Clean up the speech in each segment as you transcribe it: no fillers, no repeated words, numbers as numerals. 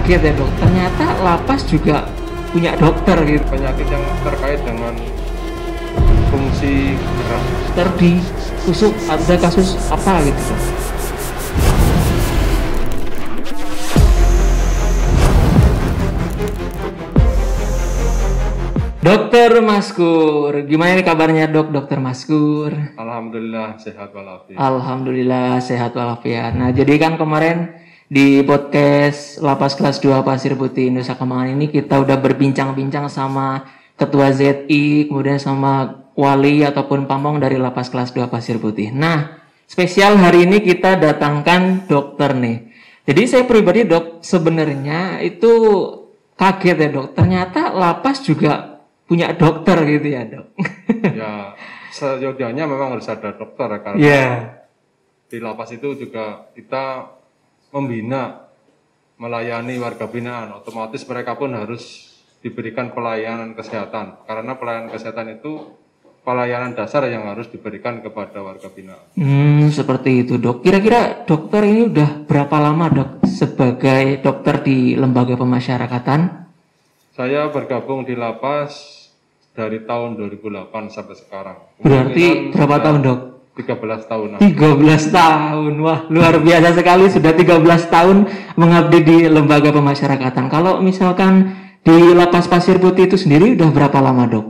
kaget ya dok, ternyata lapas juga punya dokter gitu. Penyakit yang terkait dengan fungsi gerak. Dokter di tusuk ada kasus apa gitu dok? Dokter Maskur, gimana nih kabarnya dok, dokter Maskur? Alhamdulillah sehat walafiat. Alhamdulillah sehat walafiat. Nah jadi kan kemarin di podcast Lapas Kelas 2 Pasir Putih Nusa Kambangan ini kita udah berbincang-bincang sama Ketua ZI, kemudian sama Wali ataupun Pamong dari Lapas Kelas 2 Pasir Putih. Nah spesial hari ini kita datangkan dokter nih. Jadi saya pribadi dok sebenarnya itu kaget ya dok, ternyata lapas juga punya dokter gitu ya dok. Ya, seyogianya memang harus ada dokter karena di lapas itu juga kita membina, melayani warga binaan. Otomatis mereka pun harus diberikan pelayanan kesehatan karena pelayanan kesehatan itu pelayanan dasar yang harus diberikan kepada warga binaan. Seperti itu dok. Kira-kira dokter ini udah berapa lama dok sebagai dokter di lembaga pemasyarakatan? Saya bergabung di lapas dari tahun 2008 sampai sekarang. Berarti berapa tahun dok? 13 tahun. 13 tahun, wah luar biasa sekali, sudah 13 tahun mengabdi di lembaga pemasyarakatan. Kalau misalkan di Lapas Pasir Putih itu sendiri udah berapa lama dok?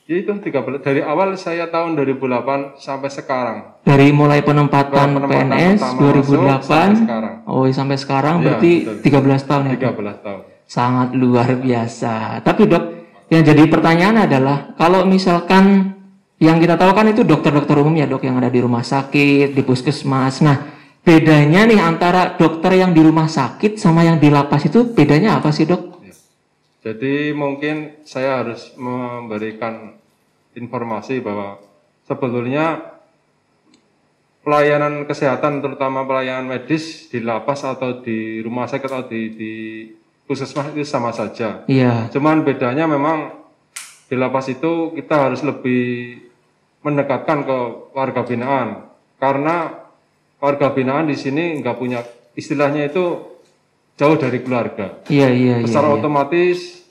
Ya itu 13, dari awal saya tahun 2008 sampai sekarang. Dari mulai penempatan PNS 2008 sampai sekarang. Sampai sekarang Ya, berarti betul. 13 tahun ya dok? 13 tahun. Sangat luar biasa. Tapi dok, yang jadi pertanyaan adalah kalau misalkan yang kita tahu kan itu dokter-dokter umum ya dok yang ada di rumah sakit, di puskesmas. Nah bedanya nih antara dokter yang di rumah sakit sama yang di lapas itu bedanya apa sih dok? Jadi mungkin saya harus memberikan informasi bahwa sebetulnya pelayanan kesehatan terutama pelayanan medis di lapas atau di rumah sakit atau di puskesmas itu sama saja. Iya. Cuman bedanya memang di lapas itu kita harus lebih mendekatkan ke warga binaan karena warga binaan di sini nggak punya istilahnya itu jauh dari keluarga. Iya. Secara otomatis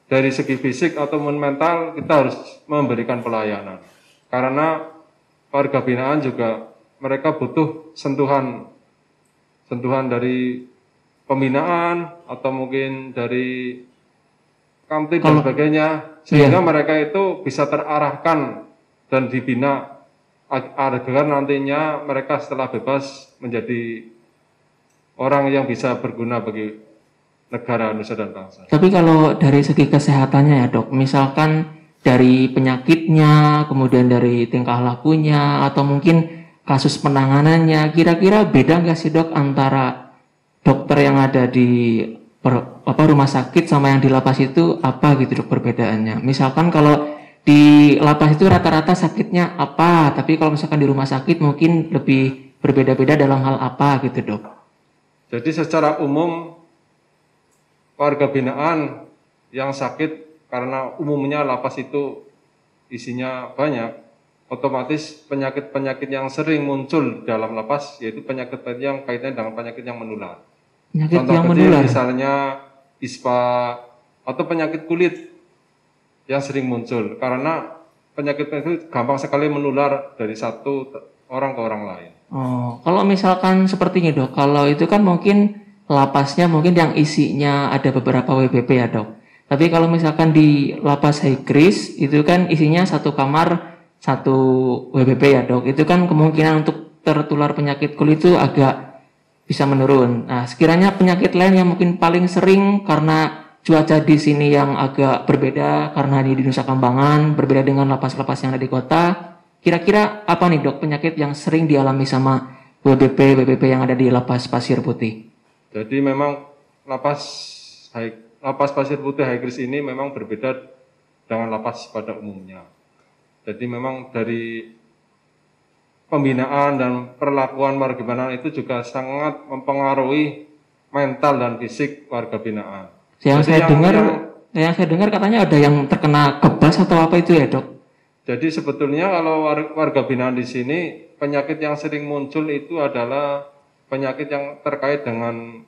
dari segi fisik ataupun mental kita harus memberikan pelayanan karena warga binaan juga mereka butuh sentuhan dari pembinaan atau mungkin dari kamtip dan sebagainya sehingga mereka itu bisa terarahkan dan dibina agar nantinya mereka setelah bebas menjadi orang yang bisa berguna bagi negara, nusa dan bangsa. Tapi kalau dari segi kesehatannya ya dok, misalkan dari penyakitnya, kemudian dari tingkah lakunya, atau mungkin kasus penanganannya, kira-kira beda nggak sih dok antara dokter yang ada di rumah sakit sama yang di lapas itu apa gitu dok perbedaannya? Misalkan kalau di lapas itu rata-rata sakitnya apa, tapi kalau misalkan di rumah sakit mungkin lebih berbeda-beda dalam hal apa gitu dok? Jadi secara umum warga binaan yang sakit karena umumnya lapas itu isinya banyak, otomatis penyakit-penyakit yang sering muncul dalam lapas yaitu penyakit yang kaitannya dengan penyakit yang menular. Contoh yang kecil misalnya ISPA atau penyakit kulit yang sering muncul karena penyakit itu gampang sekali menular dari satu orang ke orang lain. Oh, kalau misalkan seperti ini dok, kalau itu kan mungkin lapasnya mungkin yang isinya ada beberapa WBP ya dok. Tapi kalau misalkan di lapas Haikris itu kan isinya satu kamar satu WBP ya dok. Itu kan kemungkinan untuk tertular penyakit kulit itu agak bisa menurun. Nah sekiranya penyakit lain yang mungkin paling sering karena cuaca di sini yang agak berbeda karena di Nusa Kambangan berbeda dengan lapas-lapas yang ada di kota. Kira-kira apa nih dok penyakit yang sering dialami sama WBP yang ada di Lapas Pasir Putih? Jadi memang lapas Pasir Putih Haikris ini memang berbeda dengan lapas pada umumnya. Jadi memang dari pembinaan dan perlakuan warga binaan itu juga sangat mempengaruhi mental dan fisik warga binaan. Yang saya dengar katanya ada yang terkena kebas atau apa itu ya dok? Jadi sebetulnya kalau warga binaan di sini penyakit yang sering muncul itu adalah penyakit yang terkait dengan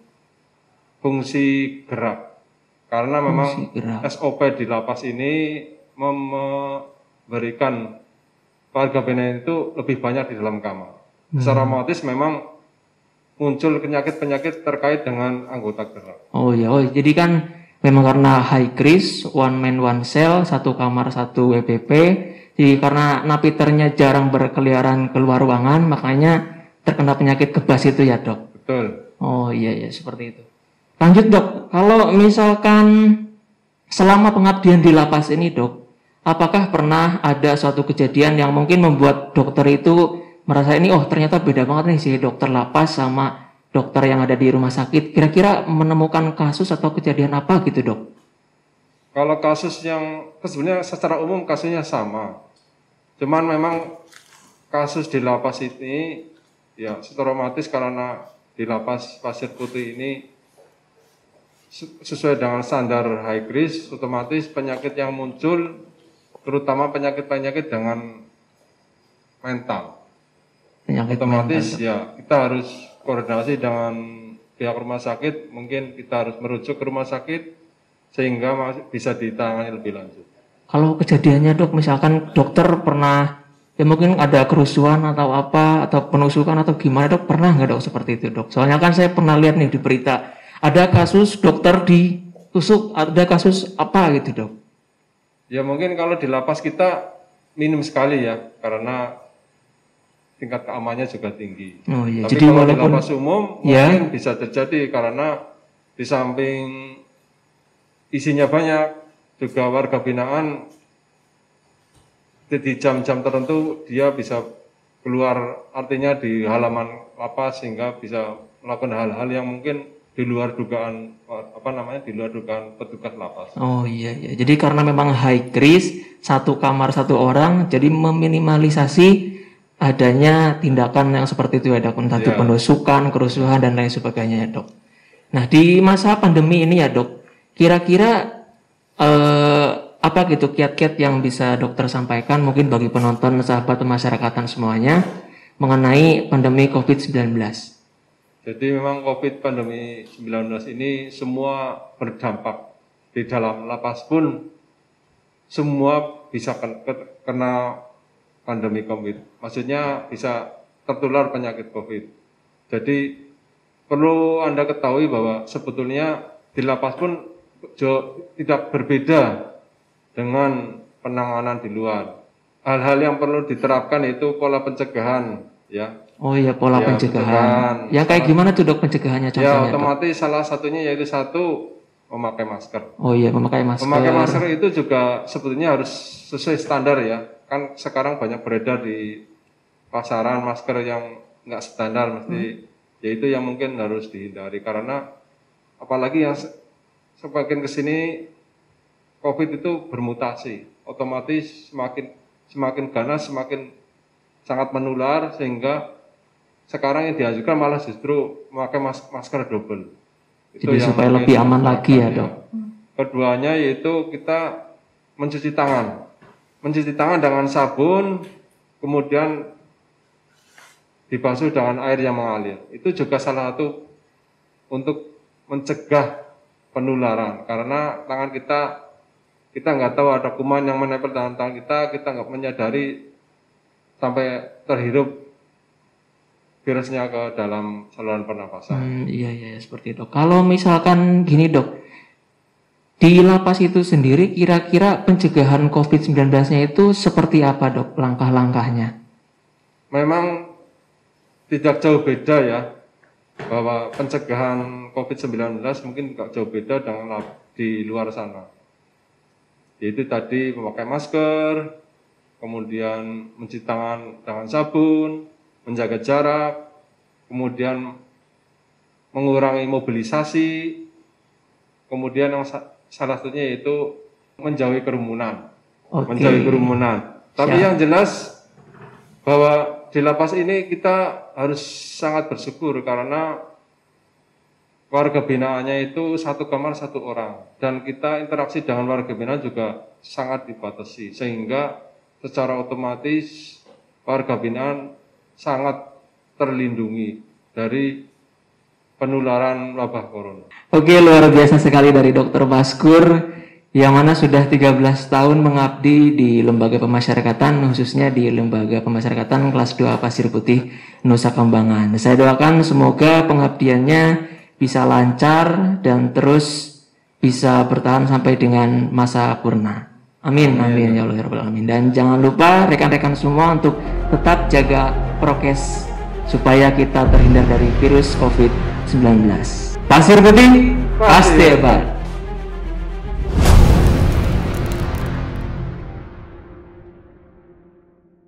fungsi gerak. Karena memang Fungsi gerak. SOP di lapas ini memberikan warga binaan itu lebih banyak di dalam kamar. Secara otomatis memang muncul penyakit-penyakit terkait dengan anggota gerak. Oh ya, jadi kan memang karena high risk, one man one cell, satu kamar satu WPP. Jadi karena napiternya jarang berkeliaran keluar ruangan, makanya terkena penyakit kebas itu ya dok. Betul. Oh iya seperti itu. Lanjut dok, kalau misalkan selama pengabdian di lapas ini dok, apakah pernah ada suatu kejadian yang mungkin membuat dokter itu merasa ini, oh ternyata beda banget nih si dokter lapas sama dokter yang ada di rumah sakit. Kira-kira menemukan kasus atau kejadian apa gitu dok? Kalau kasus yang sebenarnya secara umum kasusnya sama. Cuman memang kasus di lapas ini ya secara otomatis karena di lapas Pasir Putih ini sesuai dengan standar high risk, otomatis penyakit yang muncul terutama penyakit-penyakit dengan mental. Penyakit otomatis mental, ya kita harus koordinasi dengan pihak rumah sakit, mungkin kita harus merujuk ke rumah sakit sehingga bisa ditangani lebih lanjut. Kalau kejadiannya dok, misalkan dokter pernah ya mungkin ada kerusuhan atau apa atau penusukan atau gimana dok, pernah nggak dok seperti itu dok? Soalnya kan saya pernah lihat nih di berita ada kasus dokter ditusuk, ada kasus apa gitu dok? Ya mungkin kalau di lapas kita minim sekali ya karena tingkat keamanannya juga tinggi. Oh iya. Tapi Jadi kalau walaupun di lapas umum ya, mungkin bisa terjadi karena di samping isinya banyak juga warga binaan di jam-jam tertentu dia bisa keluar artinya di halaman lapas sehingga bisa melakukan hal-hal yang mungkin di luar dugaan di luar dugaan petugas lapas. oh iya. Jadi karena memang high risk, satu kamar satu orang, jadi meminimalisasi adanya tindakan yang seperti itu ya dok, entah itu penusukan, kerusuhan dan lain sebagainya ya dok. Nah di masa pandemi ini ya dok, kira-kira apa gitu kiat-kiat yang bisa dokter sampaikan mungkin bagi penonton, sahabat pemasyarakatan semuanya mengenai pandemi COVID-19? Jadi memang COVID pandemi 19 ini semua berdampak. Di dalam lapas pun semua bisa kena pandemi COVID. Maksudnya bisa tertular penyakit COVID. Jadi perlu Anda ketahui bahwa sebetulnya di lapas pun tidak berbeda dengan penanganan di luar. Hal-hal yang perlu diterapkan itu pola pencegahan, ya. Oh iya, pola pencegahan. Ya kayak gimana tuh dok pencegahannya contohnya? Ya otomatis dok? Salah satunya yaitu satu memakai masker. Oh iya, memakai masker. Memakai masker itu juga sebetulnya harus sesuai standar ya. Kan sekarang banyak beredar di pasaran masker yang nggak standar mesti, yaitu yang mungkin harus dihindari karena apalagi yang semakin kesini COVID itu bermutasi, otomatis semakin ganas, semakin sangat menular sehingga sekarang yang diajukan malah justru memakai masker double. Jadi supaya lebih aman lagi ya dok. Keduanya yaitu kita mencuci tangan dengan sabun, kemudian dibasuh dengan air yang mengalir. Itu juga salah satu untuk mencegah penularan karena tangan kita nggak tahu ada kuman yang menempel dengan tangan kita nggak menyadari sampai terhirup virusnya ke dalam saluran pernapasan. Iya seperti itu. Kalau misalkan gini dok, di lapas itu sendiri kira-kira pencegahan COVID-19-nya itu seperti apa dok langkah-langkahnya? Memang tidak jauh beda ya, bahwa pencegahan COVID-19 mungkin tidak jauh beda dengan di luar sana. Yaitu tadi memakai masker, kemudian mencuci tangan dengan sabun, menjaga jarak, kemudian mengurangi mobilisasi, kemudian yang salah satunya yaitu menjauhi kerumunan. Menjauhi kerumunan. Tapi yang jelas bahwa di lapas ini kita harus sangat bersyukur karena warga binaannya itu satu kamar satu orang dan kita interaksi dengan warga binaan juga sangat dibatasi sehingga secara otomatis warga binaan sangat terlindungi dari penularan wabah corona. Oke, luar biasa sekali dari Dr. Baskur yang mana sudah 13 tahun mengabdi di Lembaga Pemasyarakatan, khususnya di Lembaga Pemasyarakatan kelas 2 Pasir Putih, Nusa Kambangan. Saya doakan semoga pengabdiannya bisa lancar dan terus bisa bertahan sampai dengan masa purna. Amin, amin ya Allah ya Rabbal Alamin. Dan jangan lupa rekan-rekan semua untuk tetap jaga prokes supaya kita terhindar dari virus COVID-19. Pasir Putih pasti hebat.